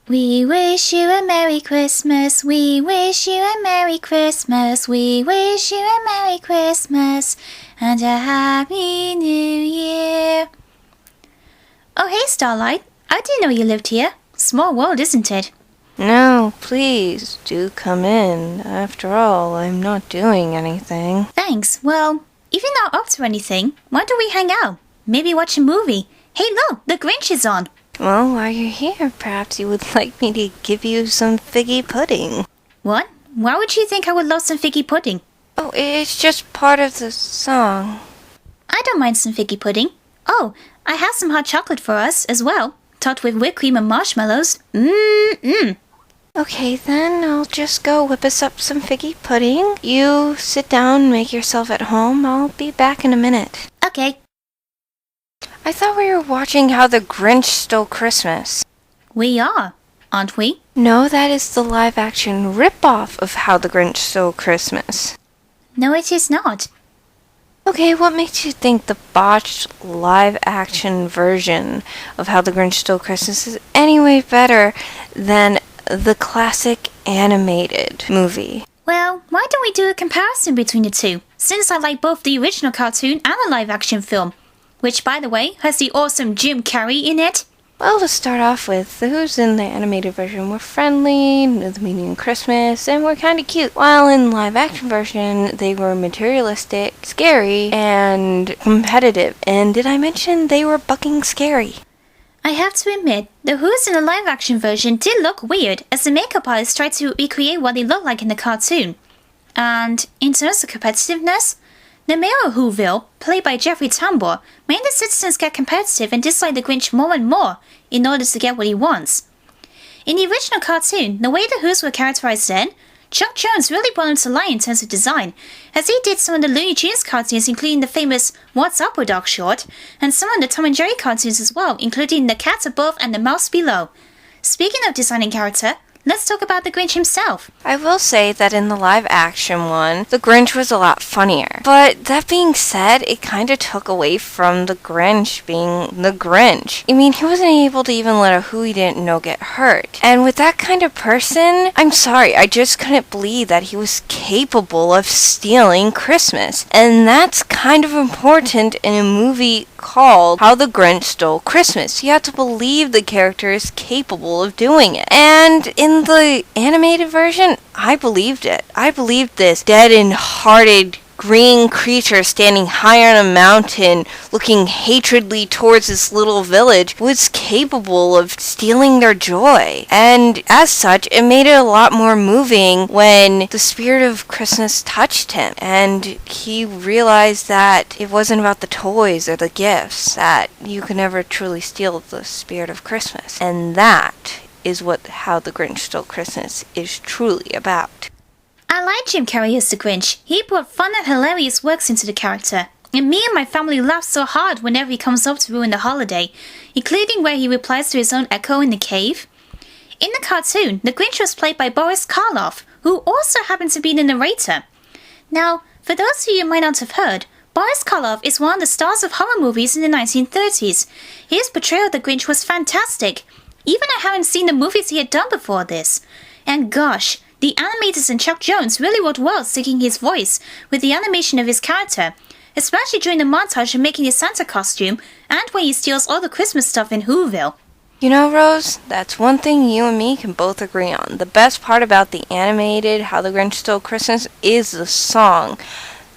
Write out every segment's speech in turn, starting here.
We wish you a Merry Christmas, we wish you a Merry Christmas, we wish you a Merry Christmas and a Happy New Year. Oh hey Starlight, I didn't know you lived here. Small world, isn't it? No, please, do come in. After all, I'm not doing anything. Thanks. Well, if you're not up to anything, why don't we hang out? Maybe watch a movie. Hey look, the Grinch is on. Well, while you're here, perhaps you would like me to give you some figgy pudding. What? Why would you think I would love some figgy pudding? Oh, it's just part of the song. I don't mind some figgy pudding. Oh, I have some hot chocolate for us as well, topped with whipped cream and marshmallows. Okay, then I'll just go whip us up some figgy pudding. You sit down, make yourself at home. I'll be back in a minute. Okay. I thought we were watching How the Grinch Stole Christmas. We are, aren't we? No, that is the live-action rip-off of How the Grinch Stole Christmas. No, it is not. Okay, what makes you think the botched live-action version of How the Grinch Stole Christmas is any way better than the classic animated movie? Well, why don't we do a comparison between the two, since I like both the original cartoon and the live-action film, which, by the way, has the awesome Jim Carrey in it. Well, to start off with, the Who's in the animated version were friendly, knew the meaning of Christmas, and were kind of cute. While in the live-action version, they were materialistic, scary, and competitive. And did I mention they were bucking scary? I have to admit, the Who's in the live-action version did look weird, as the makeup artist tried to recreate what they looked like in the cartoon. And in terms of competitiveness, the mayor of Whoville, played by Jeffrey Tambor, made the citizens get competitive and dislike the Grinch more and more in order to get what he wants. In the original cartoon, the way the Who's were characterized then, Chuck Jones really brought them to life in terms of design, as he did some of the Looney Tunes cartoons, including the famous What's Up with Dog short, and some of the Tom and Jerry cartoons as well, including The Cat Above and The Mouse Below. Speaking of designing character, let's talk about the Grinch himself. I will say that in the live-action one, the Grinch was a lot funnier. But that being said, it kind of took away from the Grinch being the Grinch. I mean, he wasn't able to even let a who he didn't know get hurt. And with that kind of person, I'm sorry, I just couldn't believe that he was capable of stealing Christmas. And that's kind of important in a movie called How the Grinch Stole Christmas. You have to believe the character is capable of doing it. And in the animated version, I believed it. I believed this dead-hearted green creature standing high on a mountain, looking hatredly towards this little village, was capable of stealing their joy. And as such, it made it a lot more moving when the spirit of Christmas touched him, and he realized that it wasn't about the toys or the gifts, that you could never truly steal the spirit of Christmas. And that is what How the Grinch Stole Christmas is truly about. I like Jim Carrey as the Grinch. He brought fun and hilarious works into the character. And me and my family laugh so hard whenever he comes up to ruin the holiday, including where he replies to his own echo in the cave. In the cartoon, the Grinch was played by Boris Karloff, who also happened to be the narrator. Now, for those of you who might not have heard, Boris Karloff is one of the stars of horror movies in the 1930s. His portrayal of the Grinch was fantastic. Even I haven't seen the movies he had done before this. And gosh, the animators and Chuck Jones really worked well syncing his voice with the animation of his character, especially during the montage of making his Santa costume and when he steals all the Christmas stuff in Whoville. You know, Rose, that's one thing you and me can both agree on. The best part about the animated How the Grinch Stole Christmas is the song.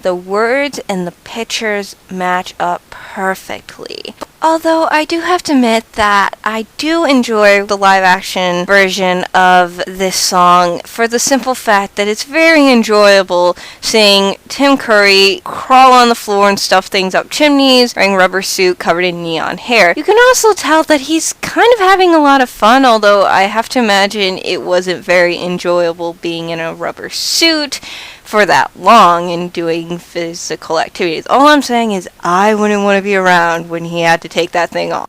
The words and the pictures match up perfectly. Although I do have to admit that I do enjoy the live-action version of this song for the simple fact that it's very enjoyable seeing Tim Curry crawl on the floor and stuff things up chimneys, wearing a rubber suit covered in neon hair. You can also tell that he's kind of having a lot of fun, although I have to imagine it wasn't very enjoyable being in a rubber suit for that long and doing physical activities. All I'm saying is I wouldn't want to be around when he had to take that thing off.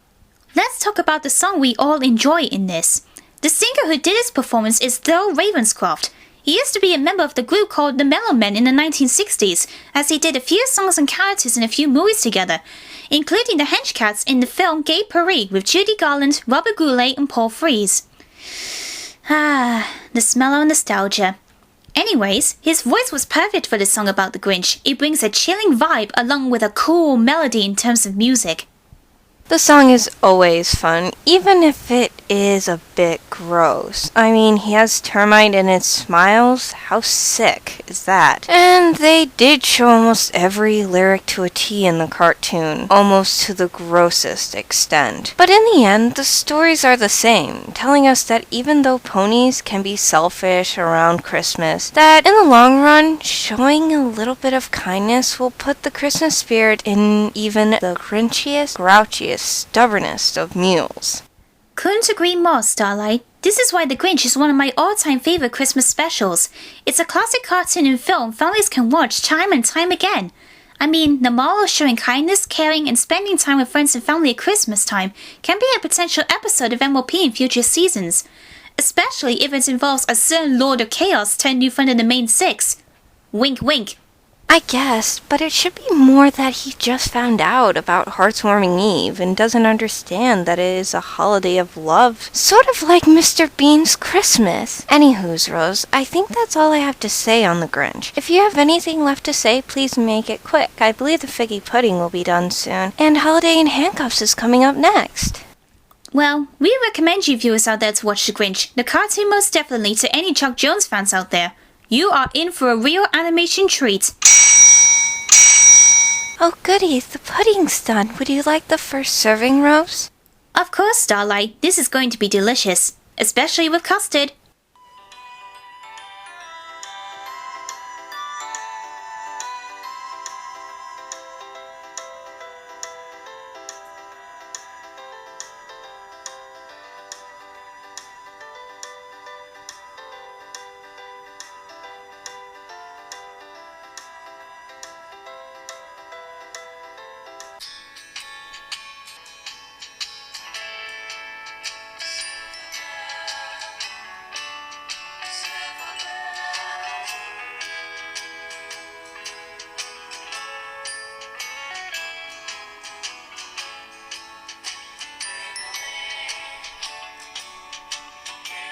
Let's talk about the song we all enjoy in this. The singer who did his performance is Thurl Ravenscroft. He used to be a member of the group called the Mellow Men in the 1960s, as he did a few songs and characters in a few movies together, including the Henchcats in the film Gay Paris with Judy Garland, Robert Goulet and Paul Frees. The smell of nostalgia. Anyways, his voice was perfect for the song about the Grinch. It brings a chilling vibe along with a cool melody in terms of music. The song is always fun, even if it is a bit gross. I mean, he has termite in his smiles. How sick is that? And they did show almost every lyric to a T in the cartoon, almost to the grossest extent. But in the end, the stories are the same, telling us that even though ponies can be selfish around Christmas, that in the long run, showing a little bit of kindness will put the Christmas spirit in even the grinchiest, grouchiest, stubbornest of mules. Couldn't agree more, Starlight. This is why The Grinch is one of my all-time favorite Christmas specials. It's a classic cartoon and film families can watch time and time again. I mean, the moral of showing kindness, caring, and spending time with friends and family at Christmas time can be a potential episode of MOP in future seasons. Especially if it involves a certain Lord of Chaos turned new friend in the main six. Wink wink. I guess, but it should be more that he just found out about Heartswarming Eve and doesn't understand that it is a holiday of love, sort of like Mr. Bean's Christmas. Anywho's, Rose, I think that's all I have to say on the Grinch. If you have anything left to say, please make it quick. I believe the figgy pudding will be done soon, and Holiday in Handcuffs is coming up next. Well, we recommend you viewers out there to watch The Grinch, the cartoon most definitely to any Chuck Jones fans out there. You are in for a real animation treat. Oh goody, the pudding's done. Would you like the first serving, Rose? Of course, Starlight. This is going to be delicious. Especially with custard.